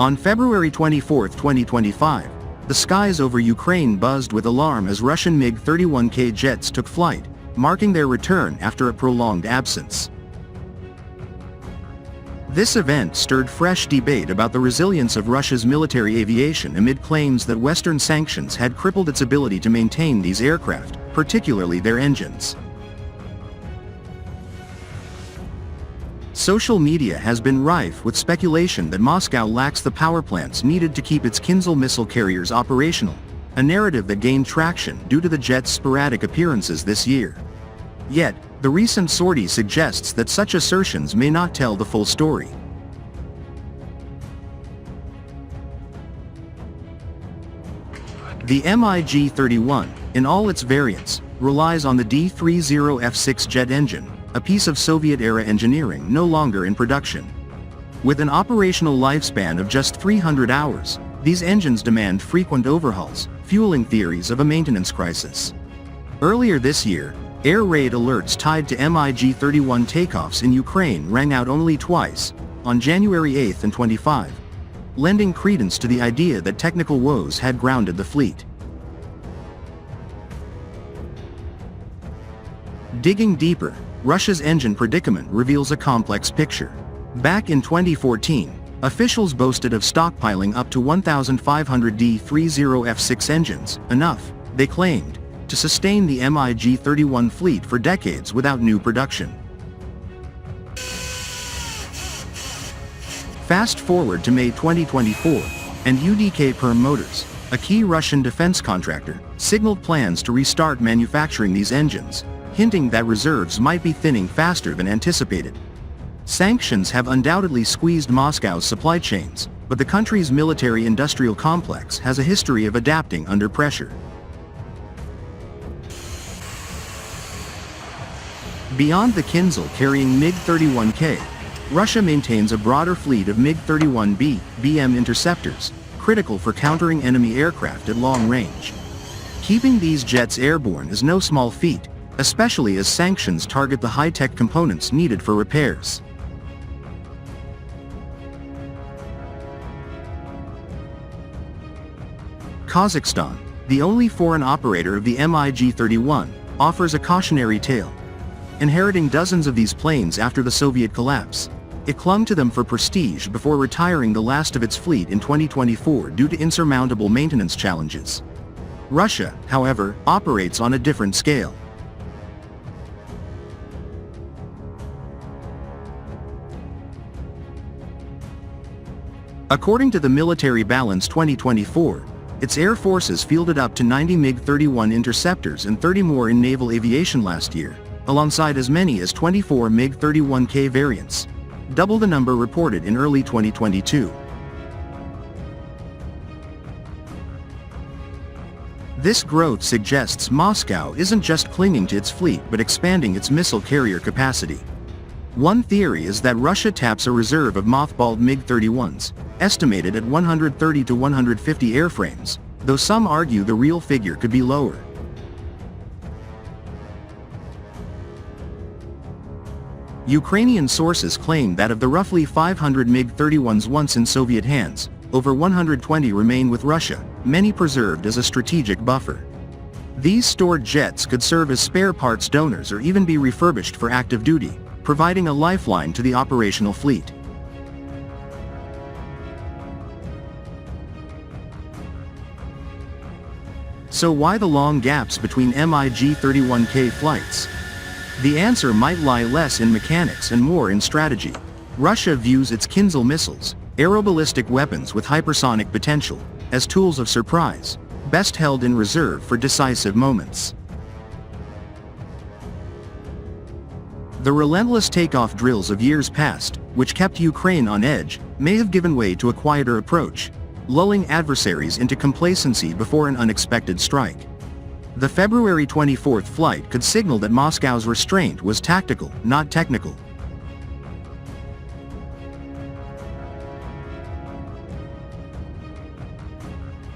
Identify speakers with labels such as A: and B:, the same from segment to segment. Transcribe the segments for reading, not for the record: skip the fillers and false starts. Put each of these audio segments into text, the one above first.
A: On February 24, 2025, the skies over Ukraine buzzed with alarm as Russian MiG-31K jets took flight, marking their return after a prolonged absence. This event stirred fresh debate about the resilience of Russia's military aviation amid claims that Western sanctions had crippled its ability to maintain these aircraft, particularly their engines. Social media has been rife with speculation that Moscow lacks the power plants needed to keep its Kinzhal missile carriers operational, a narrative that gained traction due to the jet's sporadic appearances this year. Yet, the recent sortie suggests that such assertions may not tell the full story. The MiG-31, in all its variants, relies on the D-30F6 jet engine, a piece of Soviet-era engineering no longer in production. With an operational lifespan of just 300 hours, these engines demand frequent overhauls, fueling theories of a maintenance crisis. Earlier this year, air raid alerts tied to MiG-31 takeoffs in Ukraine rang out only twice, on January 8 and 25, lending credence to the idea that technical woes had grounded the fleet. Digging deeper, Russia's engine predicament reveals a complex picture. Back in 2014, officials boasted of stockpiling up to 1,500 D-30F6 engines, enough, they claimed, to sustain the MiG-31 fleet for decades without new production. Fast forward to May 2024, and UDK Perm Motors, a key Russian defense contractor, signaled plans to restart manufacturing these engines, hinting that reserves might be thinning faster than anticipated. Sanctions have undoubtedly squeezed Moscow's supply chains, but the country's military-industrial complex has a history of adapting under pressure. Beyond the Kinzhal carrying MiG-31K, Russia maintains a broader fleet of MiG-31B, BM interceptors, critical for countering enemy aircraft at long range. Keeping these jets airborne is no small feat, especially as sanctions target the high-tech components needed for repairs. Kazakhstan, the only foreign operator of the MiG-31, offers a cautionary tale. Inheriting dozens of these planes after the Soviet collapse, it clung to them for prestige before retiring the last of its fleet in 2024 due to insurmountable maintenance challenges. Russia, however, operates on a different scale. According to the Military Balance 2024, its air forces fielded up to 90 MiG-31 interceptors and 30 more in naval aviation last year, alongside as many as 24 MiG-31K variants, double the number reported in early 2022. This growth suggests Moscow isn't just clinging to its fleet but expanding its missile carrier capacity. One theory is that Russia taps a reserve of mothballed MiG-31s, estimated at 130 to 150 airframes, though some argue the real figure could be lower. Ukrainian sources claim that of the roughly 500 MiG-31s once in Soviet hands, over 120 remain with Russia, many preserved as a strategic buffer. These stored jets could serve as spare parts donors or even be refurbished for active duty, providing a lifeline to the operational fleet. So why the long gaps between MiG-31K flights? The answer might lie less in mechanics and more in strategy. Russia views its Kinzhal missiles, aeroballistic weapons with hypersonic potential, as tools of surprise, best held in reserve for decisive moments. The relentless takeoff drills of years past, which kept Ukraine on edge, may have given way to a quieter approach, lulling adversaries into complacency before an unexpected strike. The February 24 flight could signal that Moscow's restraint was tactical, not technical.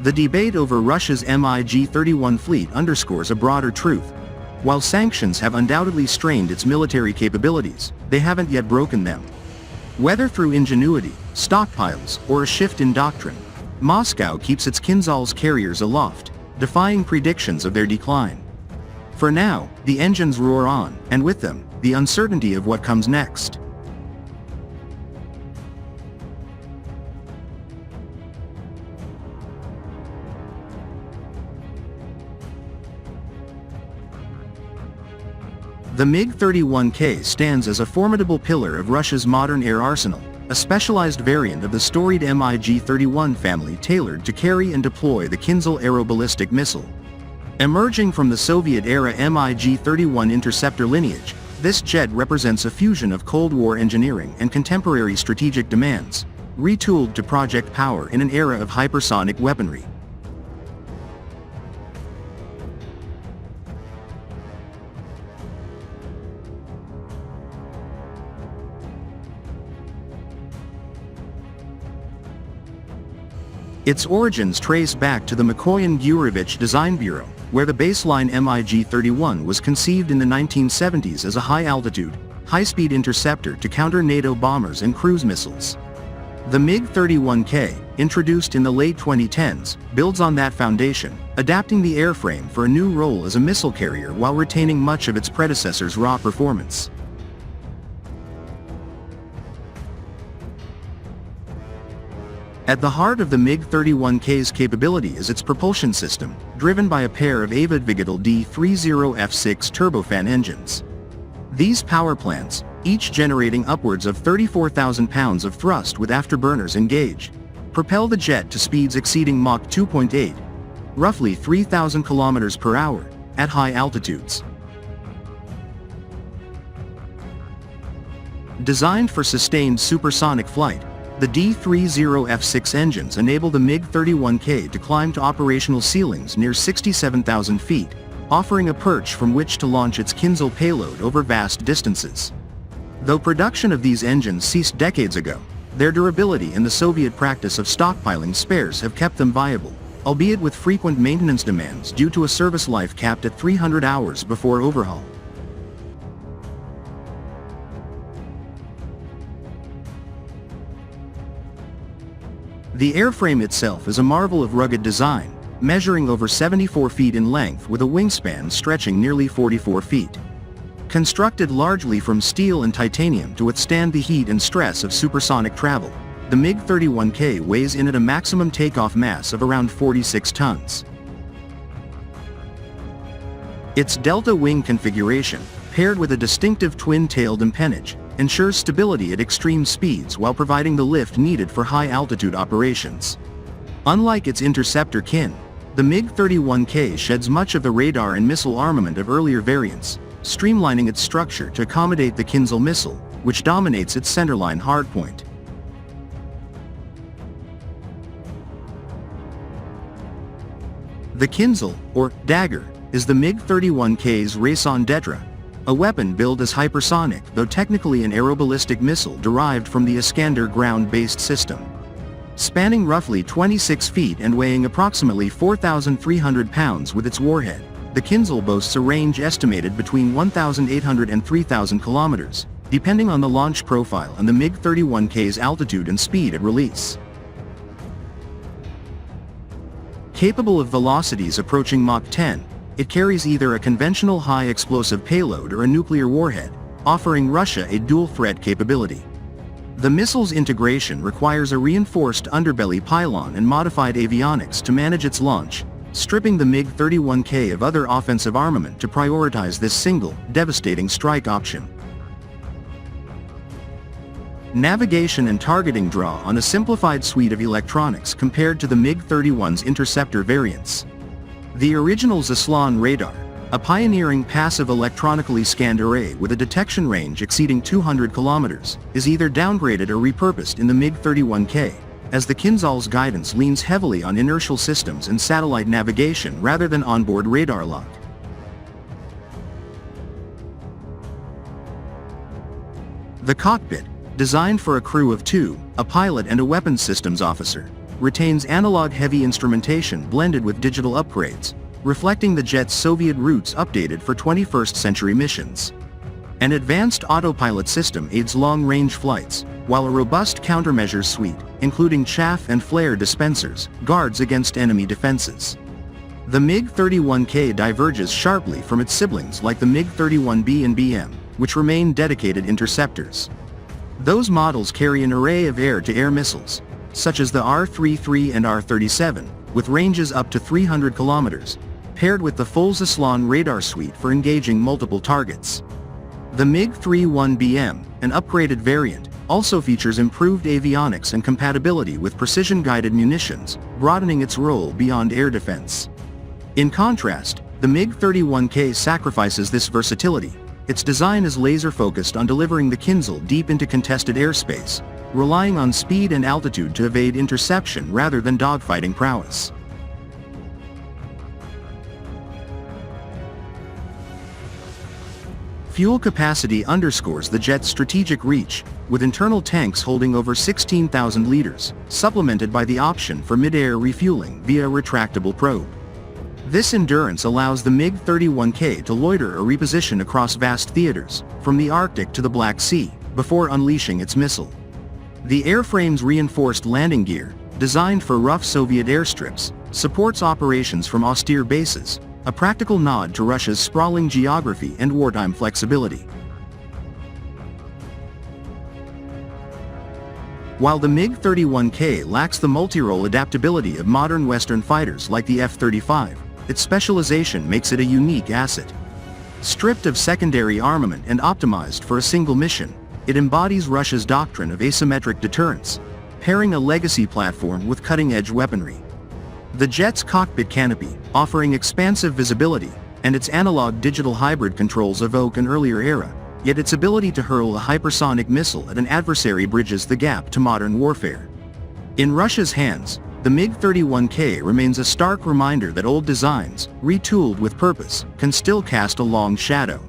A: The debate over Russia's MiG-31 fleet underscores a broader truth. While sanctions have undoubtedly strained its military capabilities, they haven't yet broken them. Whether through ingenuity, stockpiles, or a shift in doctrine, Moscow keeps its Kinzhal's carriers aloft, defying predictions of their decline. For now, the engines roar on, and with them, the uncertainty of what comes next. The MiG-31K stands as a formidable pillar of Russia's modern air arsenal, a specialized variant of the storied MiG-31 family tailored to carry and deploy the Kinzhal aeroballistic missile. Emerging from the Soviet-era MiG-31 interceptor lineage, this jet represents a fusion of Cold War engineering and contemporary strategic demands, retooled to project power in an era of hypersonic weaponry. Its origins trace back to the Mikoyan-Gurevich Design Bureau, where the baseline MiG-31 was conceived in the 1970s as a high-altitude, high-speed interceptor to counter NATO bombers and cruise missiles. The MiG-31K, introduced in the late 2010s, builds on that foundation, adapting the airframe for a new role as a missile carrier while retaining much of its predecessor's raw performance. At the heart of the MiG-31K's capability is its propulsion system, driven by a pair of Avidvigatel D30F6 turbofan engines. These power plants, each generating upwards of 34,000 pounds of thrust with afterburners engaged, propel the jet to speeds exceeding Mach 2.8, roughly 3,000 kilometers per hour, at high altitudes. Designed for sustained supersonic flight, the D30F6 engines enable the MiG-31K to climb to operational ceilings near 67,000 feet, offering a perch from which to launch its Kinzhal payload over vast distances. Though production of these engines ceased decades ago, their durability and the Soviet practice of stockpiling spares have kept them viable, albeit with frequent maintenance demands due to a service life capped at 300 hours before overhaul. The airframe itself is a marvel of rugged design, measuring over 74 feet in length with a wingspan stretching nearly 44 feet. Constructed largely from steel and titanium to withstand the heat and stress of supersonic travel, the MiG-31K weighs in at a maximum takeoff mass of around 46 tons. Its delta wing configuration, paired with a distinctive twin-tailed empennage, ensures stability at extreme speeds while providing the lift needed for high-altitude operations. Unlike its interceptor kin, the MiG-31K sheds much of the radar and missile armament of earlier variants, streamlining its structure to accommodate the Kinzhal missile, which dominates its centerline hardpoint. The Kinzhal, or dagger, is the MiG-31K's raison d'etre, a weapon billed as hypersonic though technically an aeroballistic missile derived from the Iskander ground-based system. Spanning roughly 26 feet and weighing approximately 4,300 pounds with its warhead, the Kinzhal boasts a range estimated between 1,800 and 3,000 kilometers, depending on the launch profile and the MiG-31K's altitude and speed at release. Capable of velocities approaching Mach 10, it carries either a conventional high-explosive payload or a nuclear warhead, offering Russia a dual-threat capability. The missile's integration requires a reinforced underbelly pylon and modified avionics to manage its launch, stripping the MiG-31K of other offensive armament to prioritize this single, devastating strike option. Navigation and targeting draw on a simplified suite of electronics compared to the MiG-31's interceptor variants. The original Zaslan radar, a pioneering passive electronically scanned array with a detection range exceeding 200 kilometers, is either downgraded or repurposed in the MiG-31K, as the Kinzhal's guidance leans heavily on inertial systems and satellite navigation rather than onboard radar lock. The cockpit, designed for a crew of two, a pilot and a weapons systems officer, retains analog-heavy instrumentation blended with digital upgrades, reflecting the jet's Soviet roots updated for 21st-century missions. An advanced autopilot system aids long-range flights, while a robust countermeasures suite, including chaff and flare dispensers, guards against enemy defenses. The MiG-31K diverges sharply from its siblings like the MiG-31B and BM, which remain dedicated interceptors. Those models carry an array of air-to-air missiles, such as the R-33 and R-37, with ranges up to 300 kilometers, paired with the full Zaslon radar suite for engaging multiple targets. The MiG-31BM, an upgraded variant, also features improved avionics and compatibility with precision-guided munitions, broadening its role beyond air defense. In contrast, the MiG-31K sacrifices this versatility. Its design is laser-focused on delivering the Kinzhal deep into contested airspace, relying on speed and altitude to evade interception rather than dogfighting prowess. Fuel capacity underscores the jet's strategic reach, with internal tanks holding over 16,000 liters, supplemented by the option for mid-air refueling via a retractable probe. This endurance allows the MiG-31K to loiter or reposition across vast theaters, from the Arctic to the Black Sea, before unleashing its missile. The airframe's reinforced landing gear, designed for rough Soviet airstrips, supports operations from austere bases, a practical nod to Russia's sprawling geography and wartime flexibility. While the MiG-31K lacks the multi-role adaptability of modern Western fighters like the F-35, its specialization makes it a unique asset. Stripped of secondary armament and optimized for a single mission, it embodies Russia's doctrine of asymmetric deterrence, pairing a legacy platform with cutting-edge weaponry. The jet's cockpit canopy, offering expansive visibility, and its analog-digital hybrid controls evoke an earlier era, yet its ability to hurl a hypersonic missile at an adversary bridges the gap to modern warfare. In Russia's hands, the MiG-31K remains a stark reminder that old designs, retooled with purpose, can still cast a long shadow.